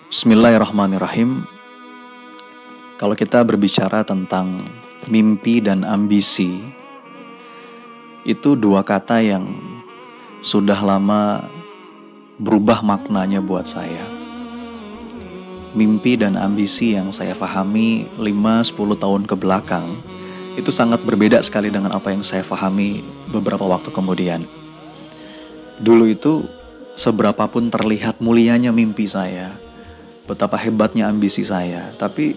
Bismillahirrahmanirrahim. Kalau kita berbicara tentang mimpi dan ambisi, itu dua kata yang sudah lama berubah maknanya buat saya. Mimpi dan ambisi yang saya pahami 5-10 tahun ke belakang itu sangat berbeda sekali dengan apa yang saya pahami beberapa waktu kemudian. Dulu itu seberapapun terlihat mulianya mimpi saya, betapa hebatnya ambisi saya, tapi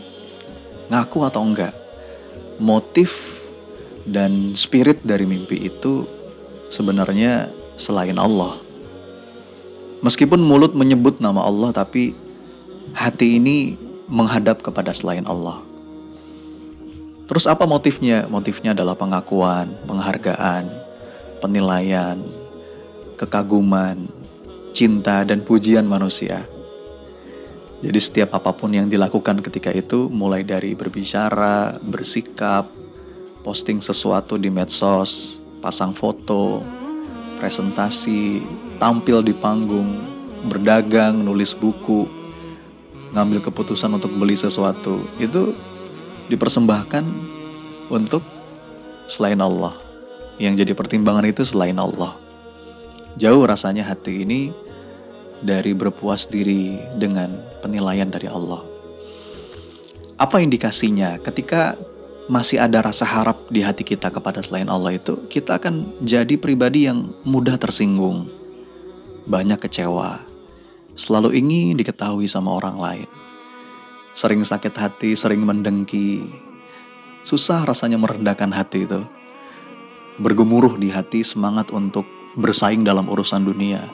ngaku atau enggak, motif dan spirit dari mimpi itu sebenarnya selain Allah. Meskipun mulut menyebut nama Allah, tapi hati ini menghadap kepada selain Allah. Terus apa motifnya? Motifnya adalah pengakuan, penghargaan, penilaian, kekaguman, cinta, dan pujian manusia. Jadi setiap apapun yang dilakukan ketika itu, mulai dari berbicara, bersikap, posting sesuatu di medsos, pasang foto, presentasi, tampil di panggung, berdagang, nulis buku, ngambil keputusan untuk beli sesuatu, itu dipersembahkan untuk selain Allah. Yang jadi pertimbangan itu selain Allah. Jauh rasanya hati ini dari berpuas diri dengan penilaian dari Allah. Apa indikasinya? Ketika masih ada rasa harap di hati kita kepada selain Allah itu, kita akan jadi pribadi yang mudah tersinggung, banyak kecewa, selalu ingin diketahui sama orang lain, sering sakit hati, sering mendengki, susah rasanya merendahkan hati itu, bergemuruh di hati semangat untuk bersaing dalam urusan dunia,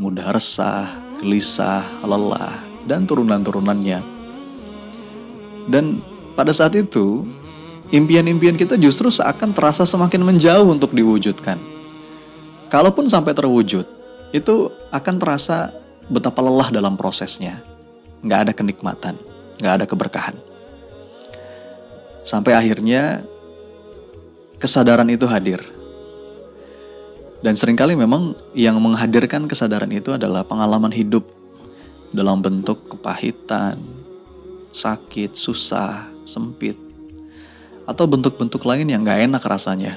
mudah resah, gelisah, lelah, dan turunan-turunannya. Dan pada saat itu, impian-impian kita justru seakan terasa semakin menjauh untuk diwujudkan. Kalaupun sampai terwujud, itu akan terasa betapa lelah dalam prosesnya. Nggak ada kenikmatan, nggak ada keberkahan. Sampai akhirnya kesadaran itu hadir. Dan seringkali memang yang menghadirkan kesadaran itu adalah pengalaman hidup dalam bentuk kepahitan, sakit, susah, sempit, atau bentuk-bentuk lain yang gak enak rasanya.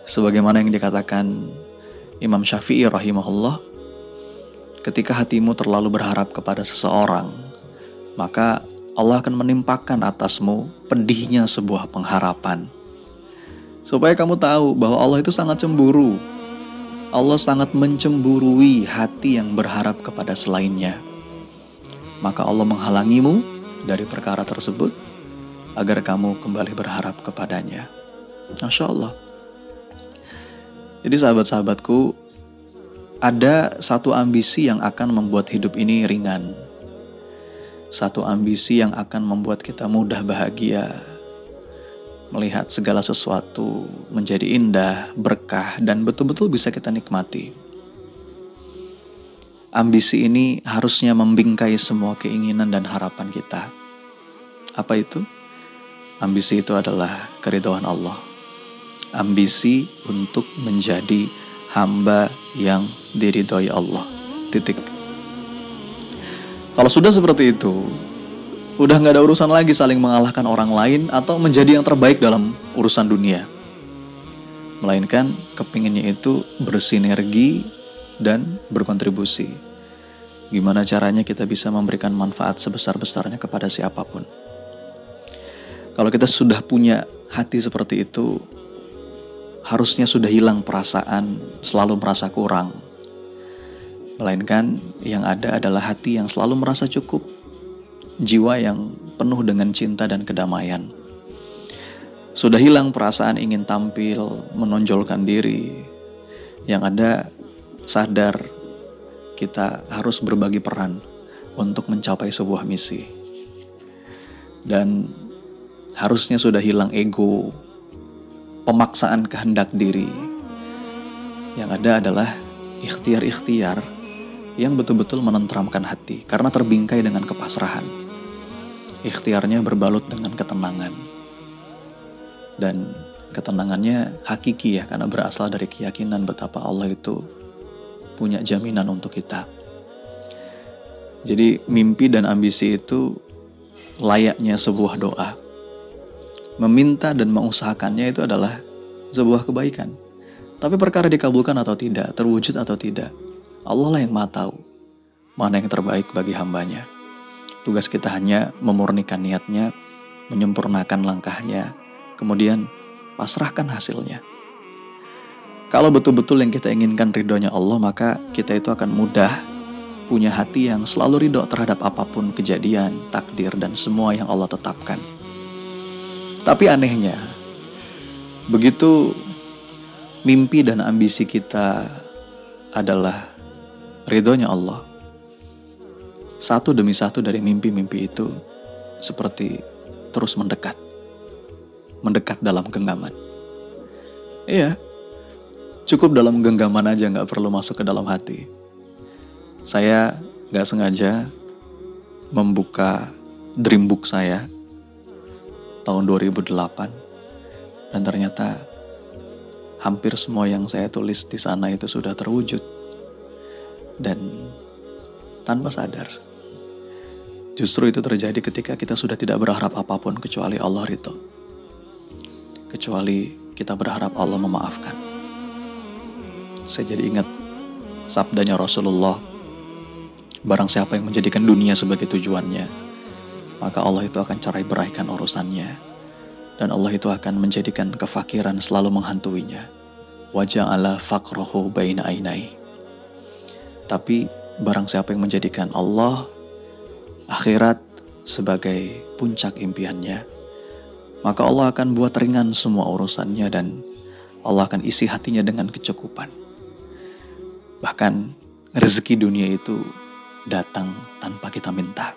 Sebagaimana yang dikatakan Imam Syafi'i rahimahullah, ketika hatimu terlalu berharap kepada seseorang, maka Allah akan menimpakan atasmu pedihnya sebuah pengharapan. Supaya kamu tahu bahwa Allah itu sangat cemburu. Allah sangat mencemburui hati yang berharap kepada selainnya. Maka Allah menghalangimu dari perkara tersebut agar kamu kembali berharap kepadanya. Masya Allah. Jadi sahabat-sahabatku, ada satu ambisi yang akan membuat hidup ini ringan. Satu ambisi yang akan membuat kita mudah bahagia, melihat segala sesuatu menjadi indah, berkah, dan betul-betul bisa kita nikmati. Ambisi ini harusnya membingkai semua keinginan dan harapan kita. Apa itu? Ambisi itu adalah keridhaan Allah. Ambisi untuk menjadi hamba yang diridhoi Allah. Titik. Kalau sudah seperti itu, udah gak ada urusan lagi saling mengalahkan orang lain atau menjadi yang terbaik dalam urusan dunia. Melainkan kepinginnya itu bersinergi dan berkontribusi. Gimana caranya kita bisa memberikan manfaat sebesar-besarnya kepada siapapun. Kalau kita sudah punya hati seperti itu, harusnya sudah hilang perasaan selalu merasa kurang. Melainkan yang ada adalah hati yang selalu merasa cukup, jiwa yang penuh dengan cinta dan kedamaian. Sudah hilang perasaan ingin tampil, menonjolkan diri. Yang ada sadar kita harus berbagi peran untuk mencapai sebuah misi. Dan harusnya sudah hilang ego, pemaksaan kehendak diri. Yang ada adalah ikhtiar-ikhtiar yang betul-betul menenteramkan hati karena terbingkai dengan kepasrahan. Ikhtiarnya berbalut dengan ketenangan. Dan ketenangannya hakiki ya, karena berasal dari keyakinan betapa Allah itu punya jaminan untuk kita. Jadi mimpi dan ambisi itu layaknya sebuah doa. Meminta dan mengusahakannya itu adalah sebuah kebaikan. Tapi perkara dikabulkan atau tidak, terwujud atau tidak, Allah lah yang maha tahu mana yang terbaik bagi hambanya. Tugas kita hanya memurnikan niatnya, menyempurnakan langkahnya, kemudian pasrahkan hasilnya. Kalau betul-betul yang kita inginkan ridhonya Allah, maka kita itu akan mudah punya hati yang selalu ridho terhadap apapun kejadian, takdir, dan semua yang Allah tetapkan. Tapi anehnya, begitu mimpi dan ambisi kita adalah ridhonya Allah, satu demi satu dari mimpi-mimpi itu seperti terus mendekat dalam genggaman. Iya, cukup dalam genggaman aja, nggak perlu masuk ke dalam hati. Saya nggak sengaja membuka dream book saya tahun 2008 dan ternyata hampir semua yang saya tulis di sana itu sudah terwujud. Dan tanpa sadar, justru itu terjadi ketika kita sudah tidak berharap apapun kecuali Allah ridho. Kecuali kita berharap Allah memaafkan. Saya jadi ingat sabdanya Rasulullah, barang siapa yang menjadikan dunia sebagai tujuannya, maka Allah itu akan cerai beraikan urusannya. Dan Allah itu akan menjadikan kefakiran selalu menghantuinya. Wa ja'ala faqrahu baina ainai. Tapi barang siapa yang menjadikan Allah, akhirat sebagai puncak impiannya, maka Allah akan buat ringan semua urusannya dan Allah akan isi hatinya dengan kecukupan. Bahkan rezeki dunia itu datang tanpa kita minta.